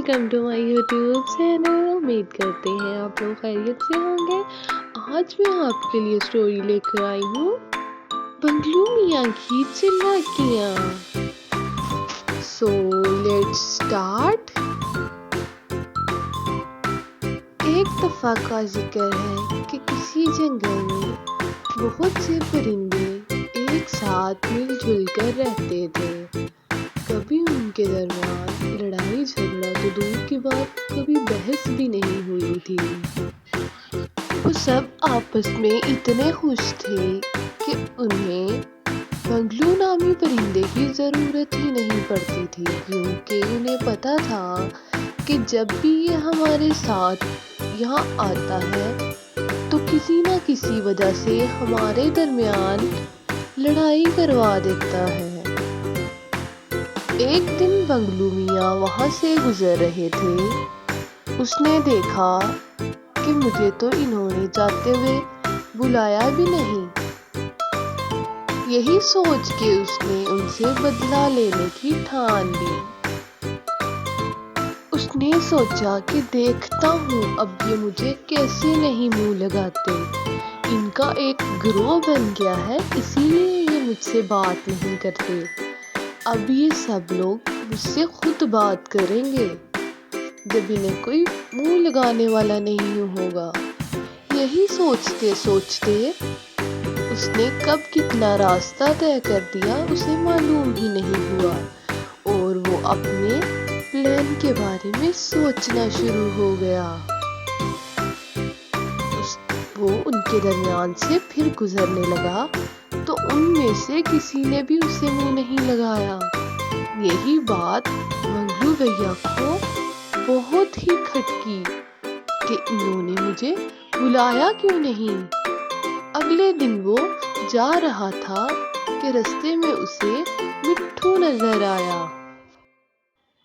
Welcome to my YouTube channel. उम्मीद करते हैं आप लोग खैरियत से होंगे। आज मैं आपके लिए स्टोरी लेकर आई हूँ, बंगलू मियाँ की चालाकियाँ। So let's start. एक दफा का जिक्र है कि किसी जंगल में बहुत से परिंदे एक साथ मिलजुल कर रहते थे। कभी उनके दरमियान लड़ाई झगड़ा तो दूर की बात, कभी बहस भी नहीं हुई थी। वो सब आपस में इतने खुश थे कि उन्हें बंगलू नामी परिंदे की ज़रूरत ही नहीं पड़ती थी, क्योंकि उन्हें पता था कि जब भी ये हमारे साथ यहाँ आता है तो किसी न किसी वजह से हमारे दरमियान लड़ाई करवा देता है। एक दिन बंगलू मियाँ वहाँ से गुजर रहे थे। उसने देखा कि मुझे तो इन्होंने जाते हुए बुलाया भी नहीं। यही सोच के उसने उनसे बदला लेने की ठान ली। उसने सोचा कि देखता हूँ अब ये मुझे कैसे नहीं मुंह लगाते। इनका एक गिरोह बन गया है, इसीलिए ये मुझसे बात नहीं करते। अब ये सब लोग मुझसे खुद बात करेंगे जब इन्हें कोई मुंह लगाने वाला नहीं होगा। यही सोचते सोचते उसने कब कितना रास्ता तय कर दिया उसे मालूम ही नहीं हुआ, और वो अपने प्लान के बारे में सोचना शुरू हो गया। वो उनके दरमियान से फिर गुजरने लगा तो उनमें से किसी ने भी उसे मुंह नहीं लगाया। यही बात बंगलू भैया को बहुत ही खटकी कि इन्होंने मुझे बुलाया क्यों नहीं। अगले दिन वो जा रहा था कि रास्ते में उसे मिट्ठू नजर आया।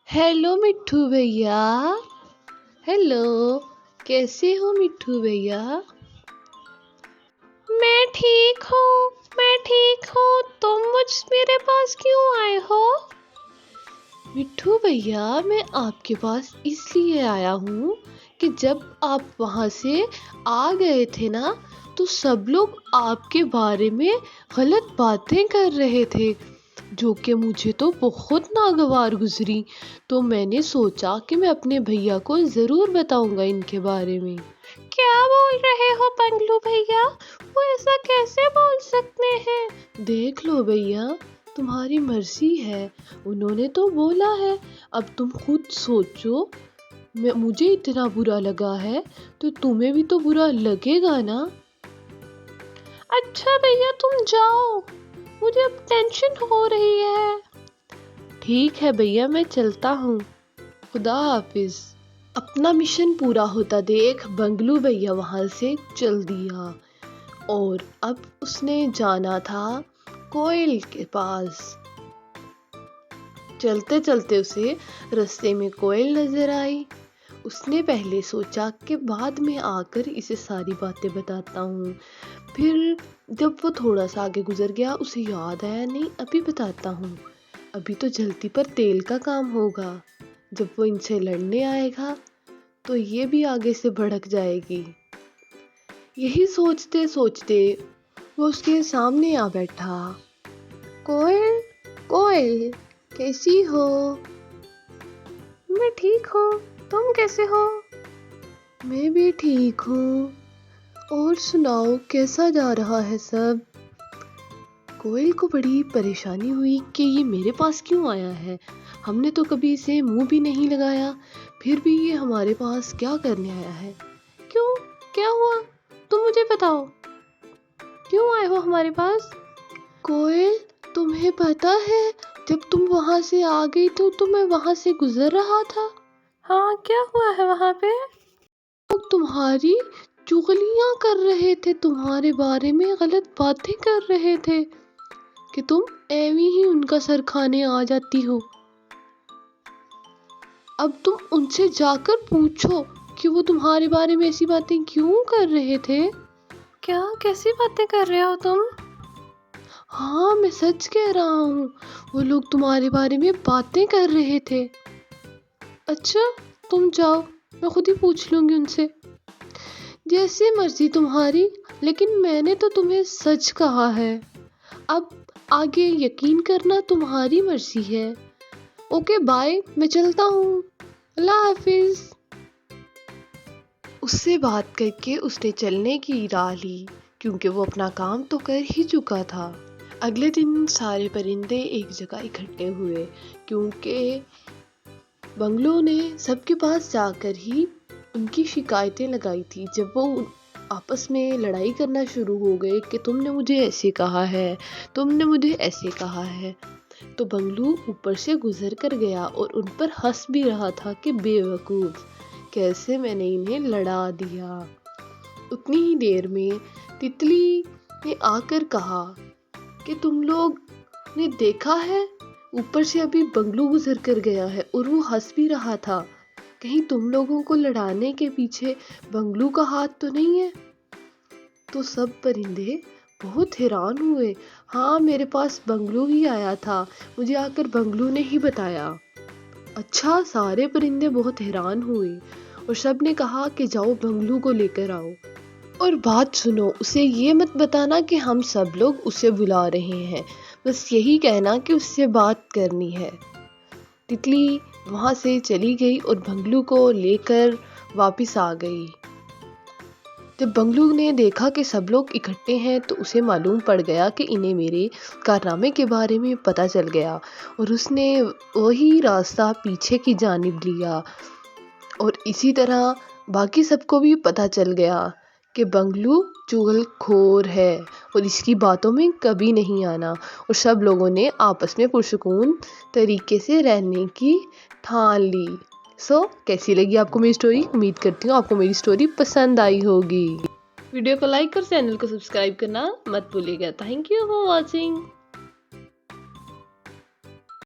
हेलो मिट्ठू भैया। हेलो, कैसे हो मिट्ठू भैया? मैं ठीक हूँ, तुम मेरे पास क्यों आए हो? मिट्ठू भैया, मैं आपके पास इसलिए आया हूँ कि जब आप वहाँ से आ गए थे ना, तो सब लोग आपके बारे में गलत बातें कर रहे थे, जो कि मुझे तो बहुत नागवार गुजरी। तो मैंने सोचा कि मैं अपने भैया को ज़रूर बताऊंगा इनके बारे में। क्या बोल रहे हो बंगलू भैया? वो ऐसा कैसे बोल सकते हैं? देख लो भैया, तुम्हारी मर्जी है, उन्होंने तो बोला है। अब तुम खुद सोचो, मुझे इतना बुरा लगा है तो तुम्हें भी तो बुरा लगेगा ना। अच्छा भैया, तुम जाओ, मुझे अब टेंशन हो रही है। ठीक है भैया, मैं चलता हूँ, खुदा हाफिज। अपना मिशन पूरा होता देख बंगलू भैया वहाँ से चल दिया, और अब उसने जाना था कोयल के पास। चलते चलते उसे रास्ते में कोयल नजर आई। उसने पहले सोचा कि बाद में आकर इसे सारी बातें बताता हूँ। फिर जब वो थोड़ा सा आगे गुजर गया, उसे याद आया, नहीं अभी बताता हूँ, अभी तो जल्दी पर तेल का काम होगा। जब वो इनसे लड़ने आएगा तो ये भी आगे से भड़क जाएगी। यही सोचते सोचते वो उसके सामने आ बैठा। कोयल, कोयल, कैसी हो? मैं ठीक हूँ, तुम कैसे हो? मैं भी ठीक हूँ। और सुनाओ, कैसा जा रहा है सब? कोयल को बड़ी परेशानी हुई कि ये मेरे पास क्यों आया है। हमने तो कभी इसे मुंह भी नहीं लगाया, फिर भी ये हमारे पास क्या करने आया है? क्यों, क्या हुआ? तुम मुझे बताओ, क्यों आए हो हमारे पास? कोयल, तुम्हें पता है जब तुम वहाँ से आ गई तो मैं वहाँ से गुजर रहा था। हाँ, क्या हुआ है वहाँ पे? लोग तुम्हारी चुगलियाँ कर रहे थे, तुम्हारे बारे में गलत बातें कर रहे थे कि तुम ऐवी ही उनका सर खाने आ जाती हो। अब तुम उनसे जाकर पूछो कि वो तुम्हारे बारे में ऐसी बातें क्यों कर रहे थे। क्या, कैसी बातें कर रहे हो तुम? हाँ, मैं सच कह रहा हूँ, वो लोग तुम्हारे बारे में बातें कर रहे थे। अच्छा, तुम जाओ, मैं खुद ही पूछ लूंगी उनसे। जैसे मर्जी तुम्हारी, लेकिन मैंने तो तुम्हें सच कहा है। अब आगे यकीन करना तुम्हारी मर्जी है। ओके बाय, मैं चलता हूँ, अल्लाह हाफिज। उससे बात करके उसने चलने की राह ली, क्योंकि वो अपना काम तो कर ही चुका था। अगले दिन सारे परिंदे एक जगह इकट्ठे हुए, क्योंकि बंगलो ने सबके पास जाकर ही उनकी शिकायतें लगाई थी। जब वो आपस में लड़ाई करना शुरू हो गए कि तुमने मुझे ऐसे कहा है, तुमने मुझे ऐसे कहा है, तो बंगलू ऊपर से गुजर कर गया और उन पर हंस भी रहा था कि बेवकूफ, कैसे मैंने इन्हें लड़ा दिया। उतनी ही देर में तितली ने आकर कहा कि तुम लोग ने देखा है, ऊपर से अभी बंगलू गुजर कर गया है और वो हंस भी रहा था। कहीं तुम लोगों को लड़ाने के पीछे बंगलू का हाथ तो नहीं है? तो सब परिंदे बहुत हैरान हुए। हाँ, मेरे पास बंगलू ही आया था, मुझे आकर बंगलू ने ही बताया। अच्छा, सारे परिंदे बहुत हैरान हुए और सब ने कहा कि जाओ बंगलू को लेकर आओ। और बात सुनो, उसे ये मत बताना कि हम सब लोग उसे बुला रहे हैं, बस यही कहना कि उससे बात करनी है। तितली वहाँ से चली गई और बंगलू को लेकर वापस आ गई। जब बंगलू ने देखा कि सब लोग इकट्ठे हैं तो उसे मालूम पड़ गया कि इन्हें मेरे कारनामे के बारे में पता चल गया और उसने वही रास्ता पीछे की जानिब लिया। और इसी तरह बाकी सबको भी पता चल गया कि बंगलू चुगलखोर है और इसकी बातों में कभी नहीं आना। और सब लोगों ने आपस में पुरसुकून तरीके से रहने की ठान ली। कैसी लगी आपको मेरी स्टोरी? उम्मीद करती हूँ आपको मेरी स्टोरी पसंद आई होगी। वीडियो को लाइक और चैनल को सब्सक्राइब करना मत भूलिएगा। Thank you for watching.